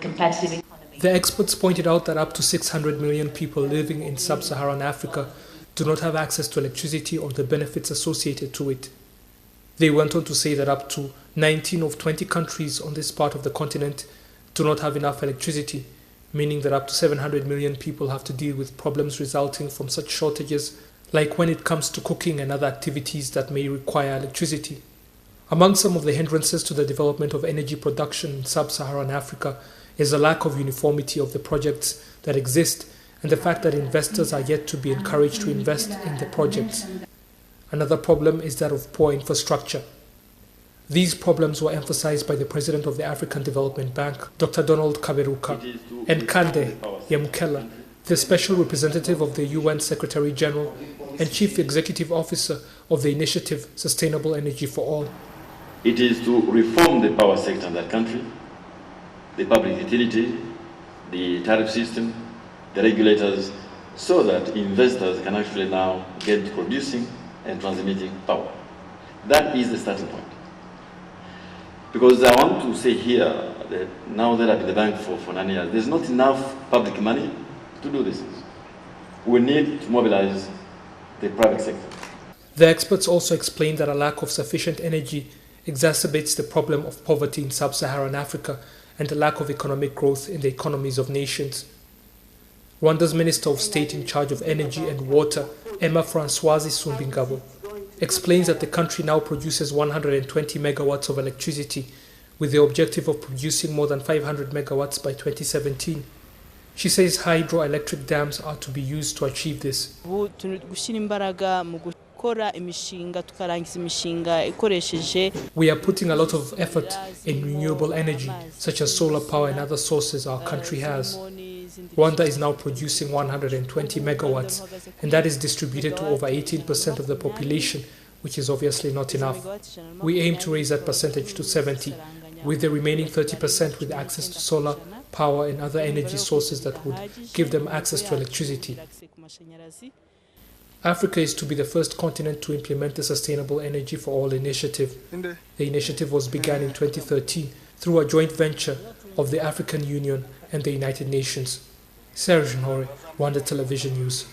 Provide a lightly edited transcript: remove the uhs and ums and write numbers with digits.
competitive economy. The experts pointed out that up to 600 million people living in sub-Saharan Africa do not have access to electricity or the benefits associated to it. They went on to say that up to 19 of 20 countries on this part of the continent do not have enough electricity, meaning that up to 700 million people have to deal with problems resulting from such shortages, like when it comes to cooking and other activities that may require electricity. Among some of the hindrances to the development of energy production in sub-Saharan Africa is a lack of uniformity of the projects that exist and the fact that investors are yet to be encouraged to invest in the projects. Another problem is that of poor infrastructure. These problems were emphasized by the President of the African Development Bank, Dr. Donald Kaberuka, and Kande Yamukela, the Special Representative of the UN Secretary General and Chief Executive Officer of the initiative Sustainable Energy for All. It is to reform the power sector in that country, the public utility, the tariff system, the regulators, so that investors can actually now get producing and transmitting power. That is the starting point. Because I want to say here that now that I've been in the bank for 9 years, there's not enough public money to do this. We need to mobilize the private sector. The experts also explained that a lack of sufficient energy exacerbates the problem of poverty in sub-Saharan Africa and the lack of economic growth in the economies of nations. Rwanda's Minister of State in charge of energy and water, Emma Françoise Sumbingabo, explains that the country now produces 120 megawatts of electricity with the objective of producing more than 500 megawatts by 2017. She says hydroelectric dams are to be used to achieve this. We are putting a lot of effort in renewable energy, such as solar power and other sources our country has. Rwanda is now producing 120 megawatts, and that is distributed to over 18% of the population, which is obviously not enough. We aim to raise that percentage to 70%, with the remaining 30% with access to solar power and other energy sources that would give them access to electricity. Africa is to be the first continent to implement the Sustainable Energy for All initiative. The initiative was begun in 2013 through a joint venture of the African Union and the United Nations. Serge Nhore, Rwanda Television News.